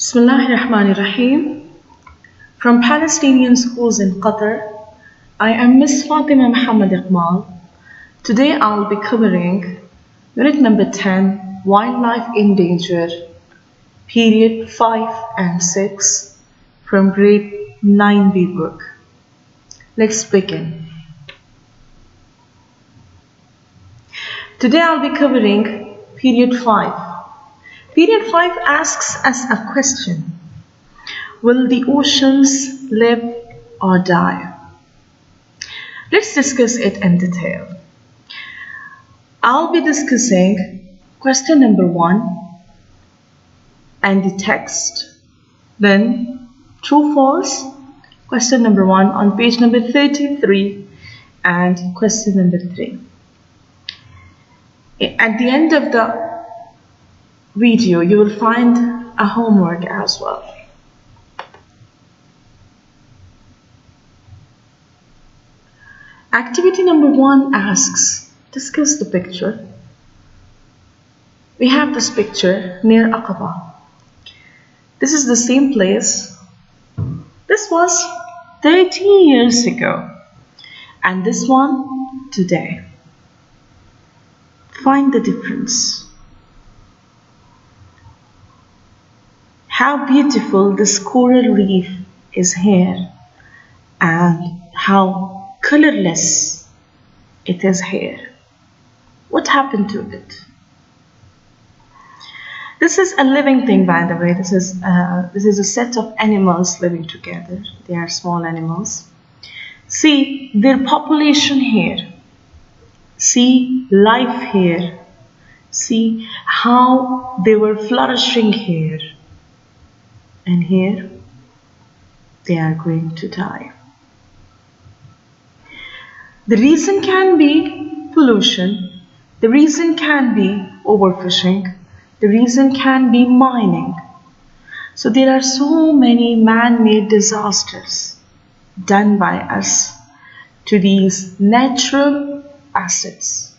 Bismillahirrahmanirrahim. From Palestinian schools in Qatar, I am Miss Fatima Muhammad Iqmal. Today I'll be covering Unit number 10, Wildlife in Danger, Period 5 and 6 from Grade 9B book. Let's begin. Today I'll be covering Period 5. Period 5 asks us a question. Will the oceans live or die? Let's discuss it in detail. I'll be discussing question number 1 and the text, then true false, question number 1 on page number 33 and question number 3. At the end of the video, you will find a homework as well. Activity number 1 asks, discuss the picture. We have this picture near Aqaba. This is the same place. This was 30 years ago, and this one today. Find the difference. How beautiful this coral reef is here, and how colorless it is here. What happened to it? This is a living thing, by the way. This is a set of animals living together. They are small animals. See their population here. See life here. See how they were flourishing here. And here they are going to die. The reason can be pollution. The reason can be overfishing. The reason can be mining. So there are so many man-made disasters done by us to these natural assets.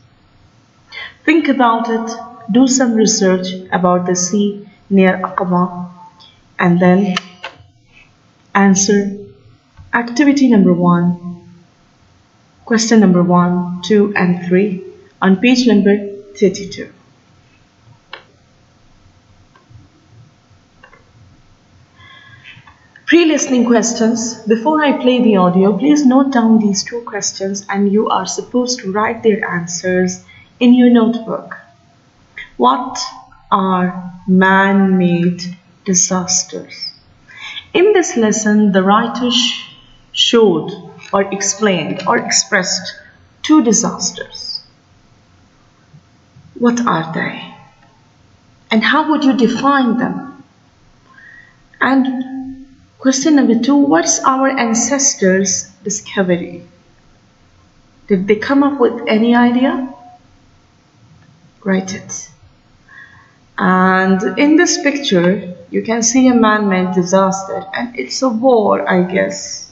Think about it. Do some research about the sea near Aqaba, and then answer activity number 1, question number 1, 2, and 3 on page number 32. Pre-listening questions. Before I play the audio, please note down these 2 questions, and you are supposed to write their answers in your notebook. What are man-made disasters? In this lesson, the writer showed or explained or expressed 2 disasters. What are they? And how would you define them? And question number 2, what's our ancestors' discovery? Did they come up with any idea? Write it. And in this picture, you can see a man-made disaster, and it's a war, I guess.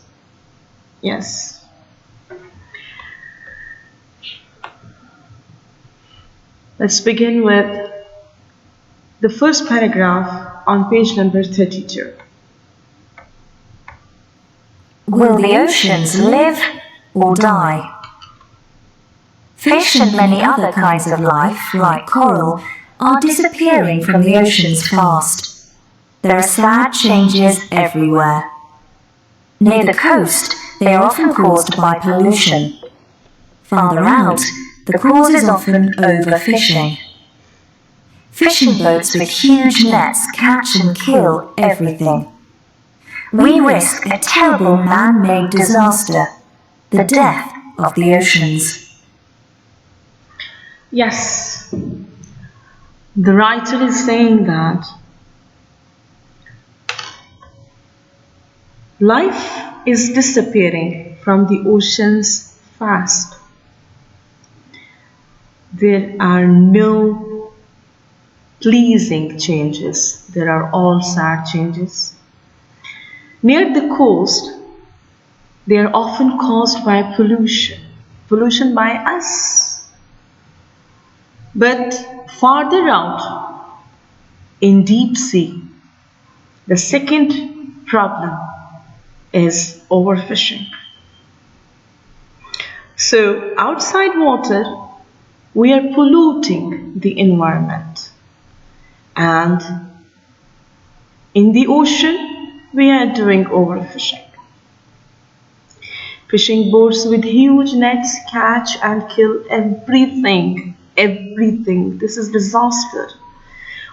Yes. Let's begin with the first paragraph on page number 32. Will the oceans live or die? Fish and many other kinds of life, like coral, are disappearing from the oceans fast. There are sad changes everywhere. Near the coast, they are often caused by pollution. Farther out, the cause is often overfishing. Fishing boats with huge nets catch and kill everything. We risk a terrible man-made disaster, the death of the oceans. Yes, the writer is saying that life is disappearing from the oceans fast. There are no pleasing changes. There are all sad changes. Near the coast, they are often caused by pollution. Pollution by us. But farther out, in deep sea, The second problem is overfishing. So outside water, we are polluting the environment. And in the ocean, we are doing overfishing. Fishing boats with huge nets catch and kill everything. Everything. This is disaster.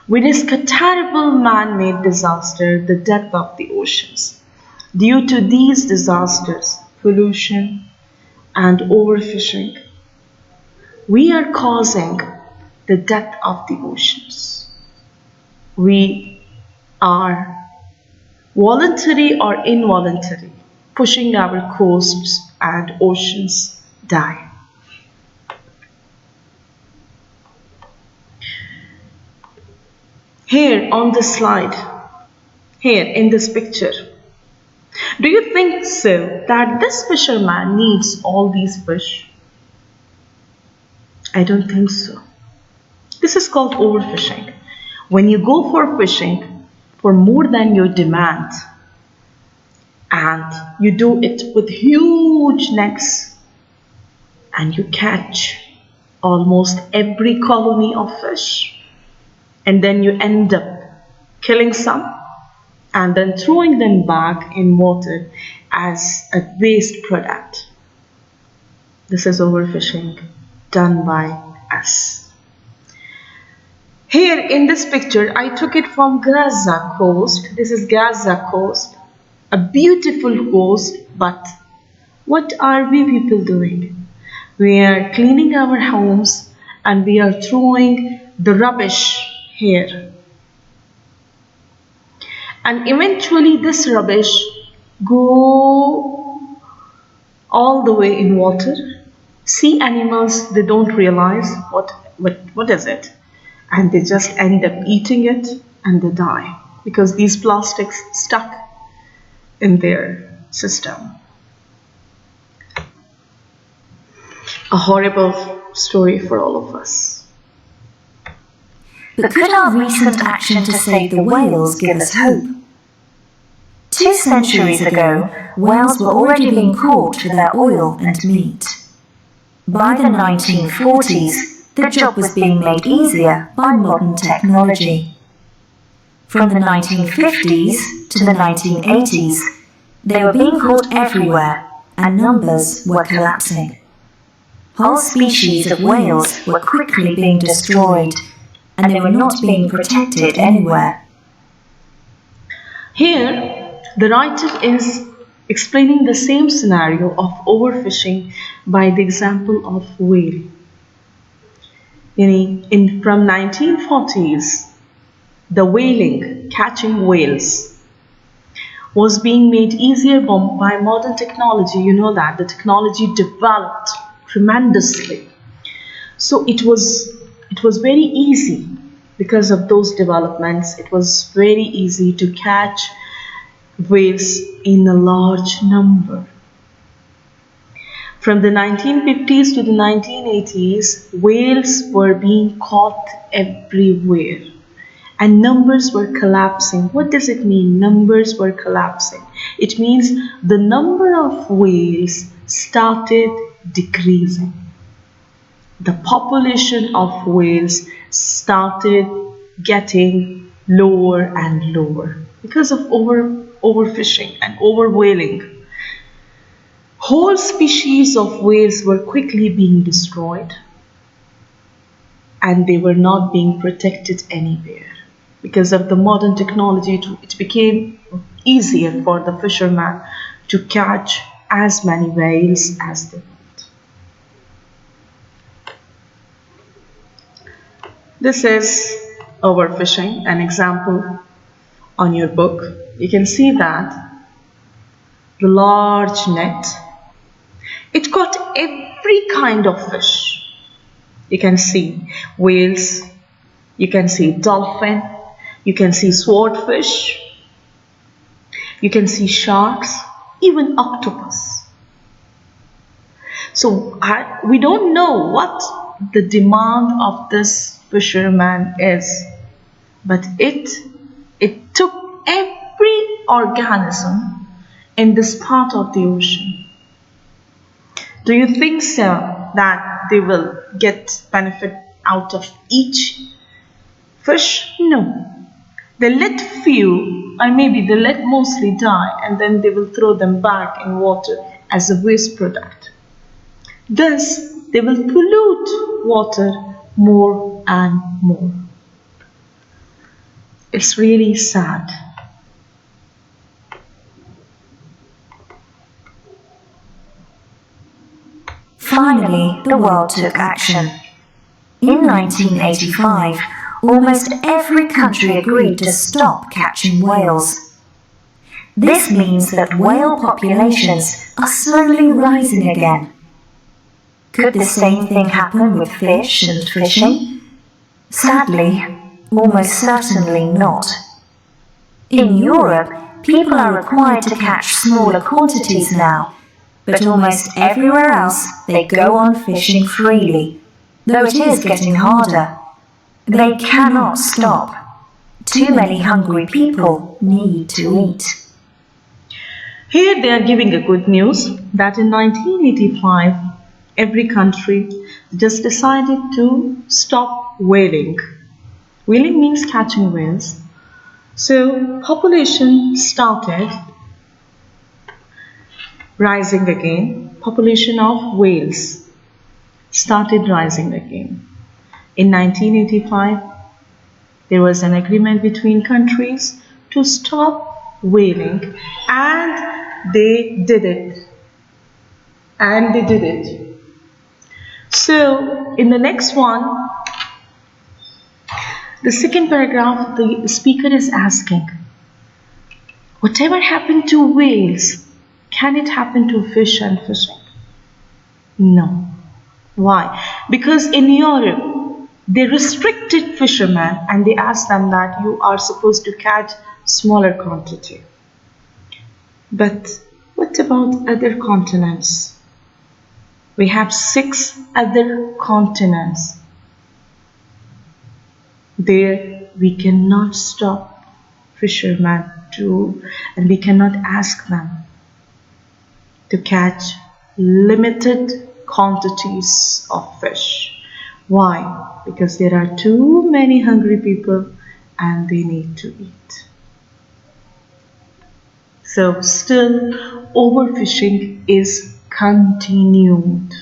We risk a terrible man-made disaster, the death of the oceans. Due to these disasters, pollution and overfishing, we are causing the death of the oceans. We are voluntary or involuntary pushing our coasts and oceans die. Here on this slide, here in this picture, do you think so that this fisherman needs all these fish? I don't think so. This is called overfishing. When you go for fishing for more than your demand, and you do it with huge nets, and you catch almost every colony of fish, and then you end up killing some and then throwing them back in water as a waste product. This is overfishing done by us. Here in this picture, I took it from Gaza coast. This is Gaza coast, a beautiful coast, but what are we people doing? We are cleaning our homes and we are throwing the rubbish here. And eventually this rubbish go all the way in water. Sea animals, they don't realize what is it. And they just end up eating it and they die because these plastics stuck in their system. A horrible story for all of us. But could our recent action to save the whales give us hope? 2 centuries ago, whales were already being caught for their oil and meat. By the 1940s, the job was being made easier by modern technology. From the 1950s to the 1980s, they were being caught everywhere and numbers were collapsing. Whole species of whales were quickly being destroyed and they were not being protected anywhere. Here, the writer is explaining the same scenario of overfishing by the example of whale. From 1940s, the whaling, catching whales, was being made easier by modern technology. You know that the technology developed tremendously. So it was very easy because of those developments. It was very easy to catch whales in a large number. From the 1950s to the 1980s, whales were being caught everywhere and numbers were collapsing. What does it mean? Numbers were collapsing. It means the number of whales started decreasing. The population of whales started getting lower and lower because of overfishing and overwhaling. Whole species of whales were quickly being destroyed and they were not being protected anywhere. Because of the modern technology, it became easier for the fishermen to catch as many whales as they want. This is overfishing, an example on your book. You can see that the large net, it caught every kind of fish. You can see whales, you can see dolphin, you can see swordfish, you can see sharks, even octopus. So we don't know what the demand of this fisherman is, but it took every organism in this part of the ocean. Do you think so that they will get benefit out of each fish? No. They let few, or maybe they let mostly die, and then they will throw them back in water as a waste product. Thus, they will pollute water more and more. It's really sad. Finally, the world took action. In 1985, almost every country agreed to stop catching whales. This means that whale populations are slowly rising again. Could the same thing happen with fish and fishing? Sadly, almost certainly not. In Europe, people are required to catch smaller quantities now, but almost everywhere else they go on fishing freely, though it is getting harder. They cannot stop. Too many hungry people need to eat. Here they are giving a good news that in 1985, every country just decided to stop whaling. Whaling means catching whales. So population started rising again. Population of whales started rising again. In 1985, there was an agreement between countries to stop whaling, and they did it. And they did it. So, in the next one, the second paragraph, the speaker is asking, whatever happened to whales, can it happen to fish and fishing? No. Why? Because in Europe, they restricted fishermen and they asked them that you are supposed to catch smaller quantity. But what about other continents? We have 6 other continents. There we cannot stop fishermen and we cannot ask them to catch limited quantities of fish. Why? Because there are too many hungry people and they need to eat. So still overfishing is continued.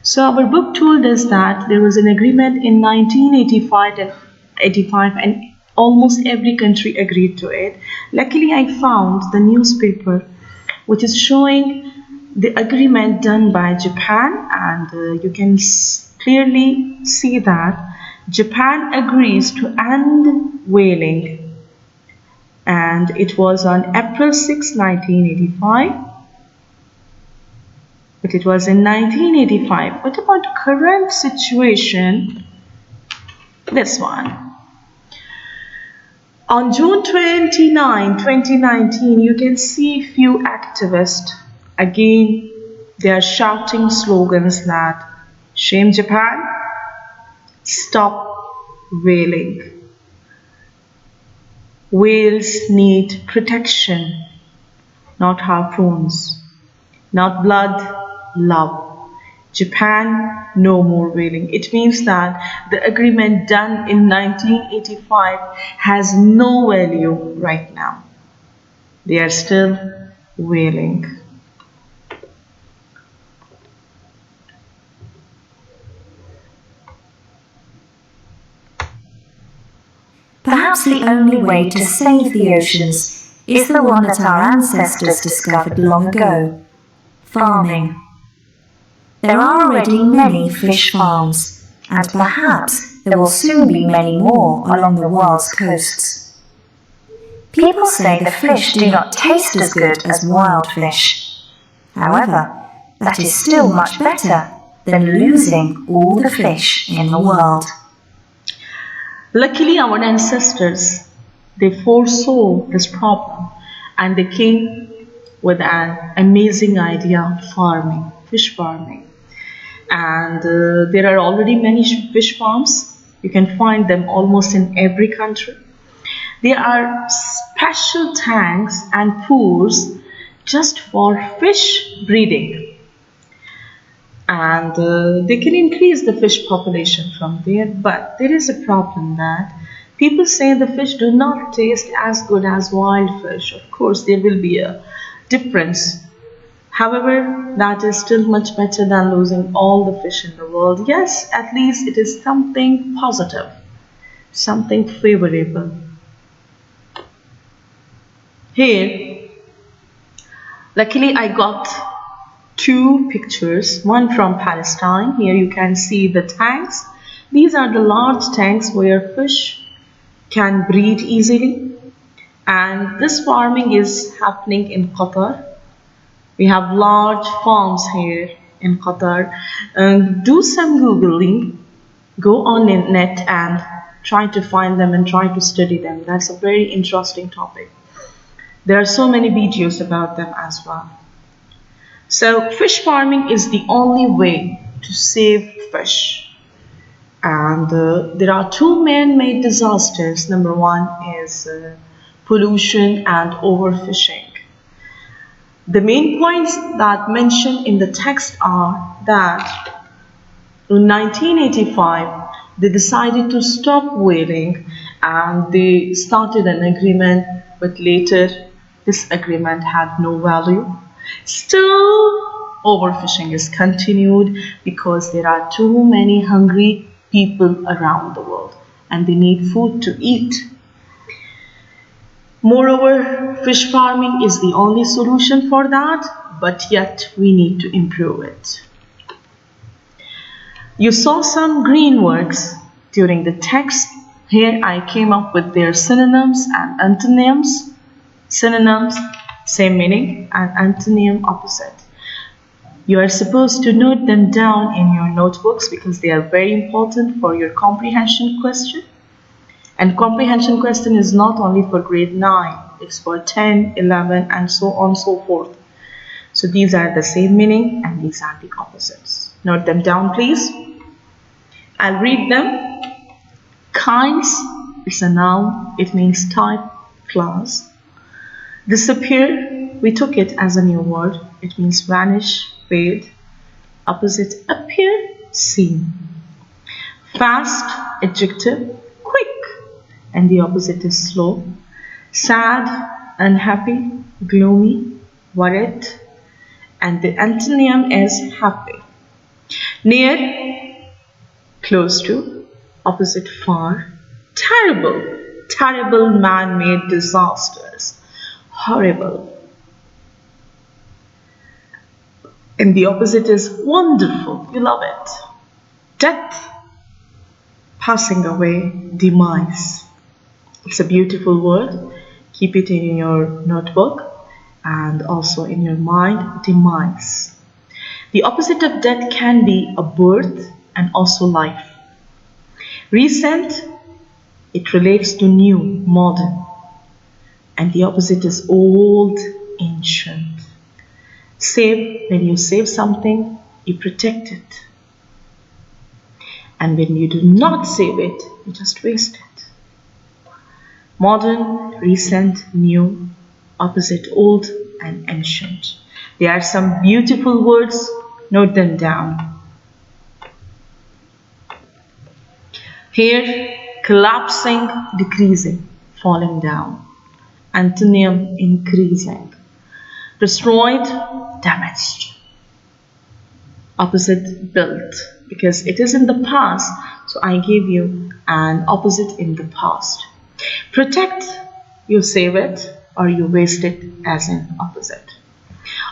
So our book told us that there was an agreement in 1985 and almost every country agreed to it. Luckily I found the newspaper which is showing the agreement done by Japan, and you can clearly see that Japan agrees to end whaling, and it was on April 6, 1985. But it was in 1985. What about current situation? This one. On June 29, 2019, you can see few activists. Again, they are shouting slogans that shame Japan, stop whaling. Whales need protection, not harpoons, not blood, love. Japan, no more whaling. It means that the agreement done in 1985 has no value right now. They are still whaling. Perhaps the only way to save the oceans is the one that our ancestors discovered long ago: farming. There are already many fish farms, and perhaps there will soon be many more along the world's coasts. People say the fish do not taste as good as wild fish. However, that is still much better than losing all the fish in the world. Luckily, our ancestors, they foresaw this problem and they came with an amazing idea of farming, fish farming. And there are already many fish farms You can find them almost in every country. There are special tanks and pools just for fish breeding. And they can increase the fish population from there. But there is a problem that people say the fish do not taste as good as wild fish. Of course, there will be a difference. However, that is still much better than losing all the fish in the world. Yes, at least it is something positive, something favorable. Here, luckily I got two pictures, one from Palestine. Here you can see the tanks. These are the large tanks where fish can breed easily. And this farming is happening in Qatar. We have large farms here in Qatar. Do some Googling, go on the net and try to find them and try to study them. That's a very interesting topic. There are so many videos about them as well. So fish farming is the only way to save fish. And there are two man-made disasters. Number one is pollution and overfishing. The main points that mentioned in the text are that in 1985 they decided to stop whaling and they started an agreement, but later this agreement had no value. Still, overfishing is continued because there are too many hungry people around the world and they need food to eat. Moreover, fish farming is the only solution for that, but yet we need to improve it. You saw some green words during the text. Here I came up with their synonyms and antonyms. Synonyms, same meaning, and antonym, opposite. You are supposed to note them down in your notebooks because they are very important for your comprehension question. And comprehension question is not only for grade 9, it's for 10, 11, and so on and so forth. So these are the same meaning and these are the opposites. Note them down, please. I'll read them. Kinds, it's a noun, it means type, class. Disappear, we took it as a new word, it means vanish, fade. Opposite, appear, seen. Fast, adjective, quick, and the opposite is slow. Sad, unhappy, gloomy, worried, and the antonym is happy. Near, close to, opposite far. Terrible, terrible man-made disasters. Horrible. And the opposite is wonderful, you love it. Death, passing away, demise. It's a beautiful word. Keep it in your notebook and also in your mind, demise. The opposite of death can be a birth and also life. Recent, it relates to new, modern. And the opposite is old, ancient. Save, when you save something, you protect it. And when you do not save it, you just waste it. Modern, recent, new, opposite old and ancient. There are some beautiful words, note them down. Here, collapsing, decreasing, falling down. Antonym, increasing. Destroyed, damaged. Opposite, built. Because it is in the past, so I gave you an opposite in the past. Protect, you save it or you waste it as an opposite.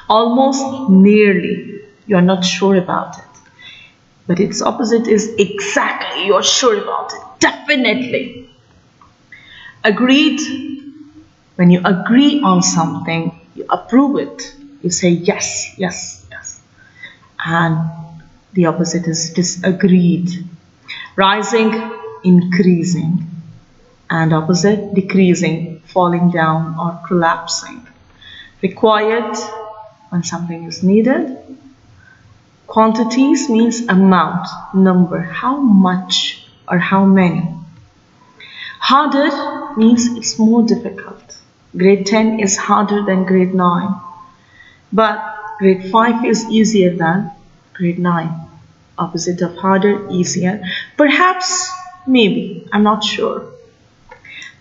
Almost, nearly, you're not sure about it. But its opposite is exactly, you're sure about it. Definitely. Agreed, when you agree on something, you approve it. You say yes, yes, yes. And the opposite is disagreed. Rising, increasing. And opposite, decreasing, falling down or collapsing. Required, when something is needed. Quantities means amount, number, how much or how many? Harder means it's more difficult. Grade 10 is harder than grade 9. But grade 5 is easier than grade 9. Opposite of harder, easier. Perhaps, maybe, I'm not sure.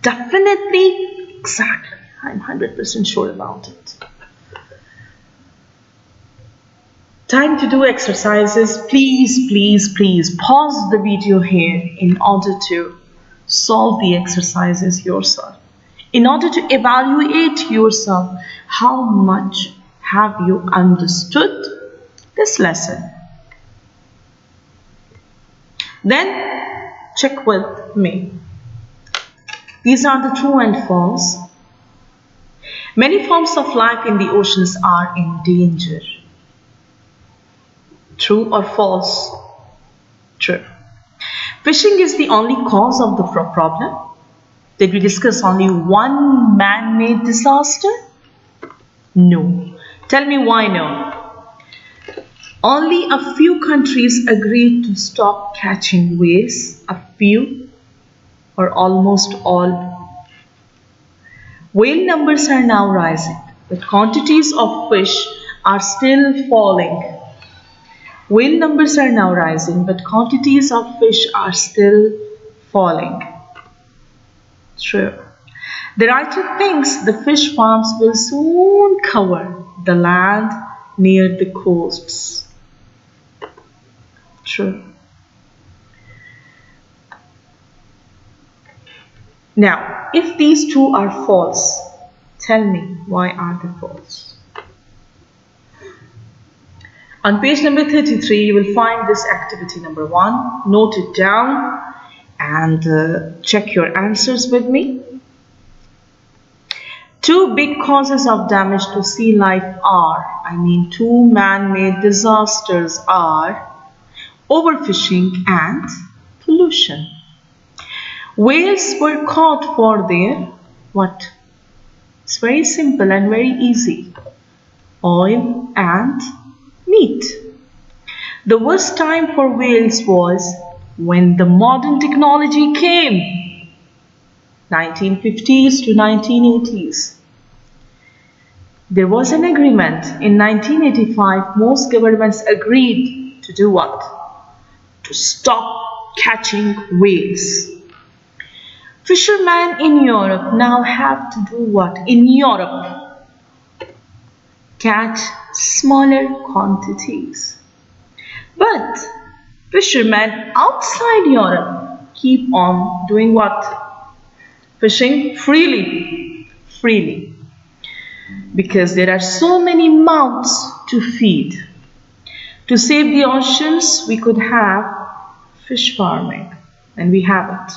Definitely, exactly. I'm 100% sure about it. Time to do exercises. Please, please, please pause the video here in order to solve the exercises yourself. In order to evaluate yourself, how much have you understood this lesson? Then check with me. These are the true and false. Many forms of life in the oceans are in danger. True or false? True. Fishing is the only cause of the problem. Did we discuss only one man-made disaster? No. Tell me why no. Only a few countries agreed to stop catching whales. A few, or almost all. Whale numbers are now rising, but quantities of fish are still falling. Whale numbers are now rising, but quantities of fish are still falling. True. The writer thinks the fish farms will soon cover the land near the coasts. True. Now, if these two are false, tell me why are they false? On page number 33, you will find this activity number 1. Note it down and check your answers with me. 2 big causes of damage to sea life are, 2 man-made disasters are overfishing and pollution. Whales were caught for their what? It's very simple and very easy. Oil and meat. The worst time for whales was when the modern technology came, 1950s to 1980s. There was an agreement in 1985. Most governments agreed to do what? To stop catching whales. Fishermen in Europe now have to do what? In Europe, catch smaller quantities. But fishermen outside Europe keep on doing what? Fishing freely. Freely. Because there are so many mouths to feed. To save the oceans, we could have fish farming, and we have it.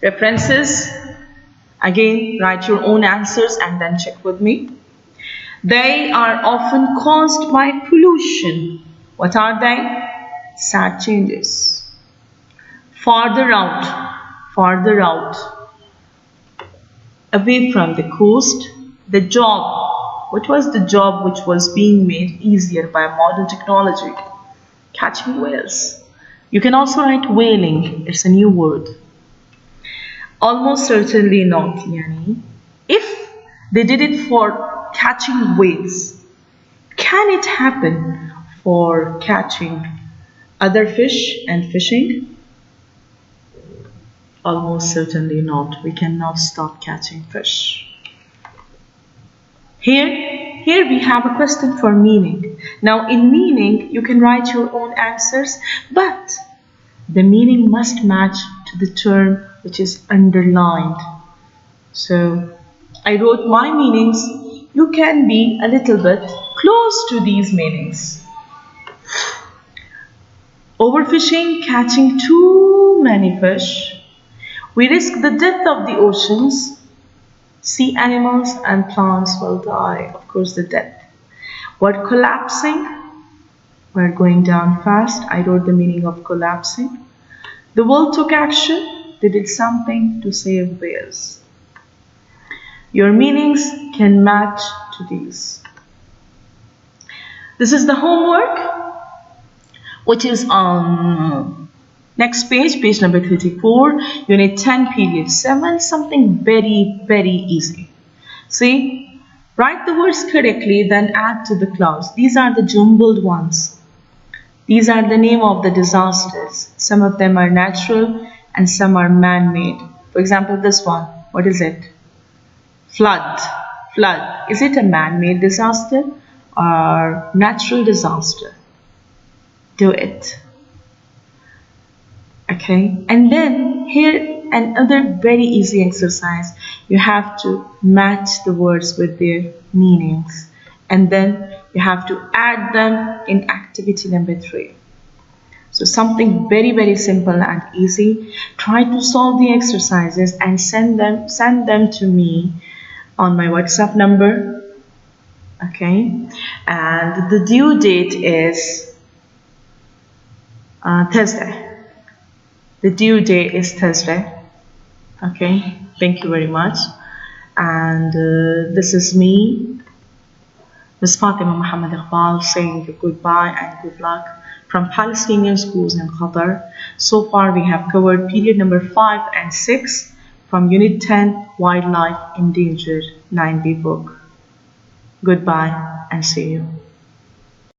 References, again, write your own answers and then check with me. They are often caused by pollution. What are they? Sad changes. Farther out, away from the coast, the job. What was the job which was being made easier by modern technology? Catching whales. You can also write whaling. It's a new word. Almost certainly not, Yani. If they did it for catching whales, can it happen for catching other fish and fishing? Almost certainly not. We cannot stop catching fish. Here we have a question for meaning. Now in meaning, you can write your own answers, but the meaning must match to the term which is underlined. So I wrote my meanings. You can be a little bit close to these meanings. Overfishing, catching too many fish. We risk the death of the oceans. Sea animals and plants will die. Of course, the death. We're collapsing. We're going down fast. I wrote the meaning of collapsing. The world took action. They did something to save whales. Your meanings can match to these. This is the homework, which is on Next page, page number 34, Unit 10, Period 7, something very, very easy. See, write the words correctly, then add to the clause. These are the jumbled ones. These are the name of the disasters. Some of them are natural and some are man-made. For example, this one, what is it? Flood. Flood. Is it a man-made disaster or natural disaster? Do it. Okay, and then here another very easy exercise. You have to match the words with their meanings, and then you have to add them in activity number 3. So something very, very simple and easy. Try to solve the exercises and send them to me on my WhatsApp number. Okay, and the due date is Thursday. The due date is Thursday. Okay, thank you very much. And this is me, Ms. Fatima Muhammad Iqbal, saying goodbye and good luck from Palestinian schools in Qatar. So far we have covered period number 5 and 6 from Unit 10, Wildlife Endangered 9B book. Goodbye and see you.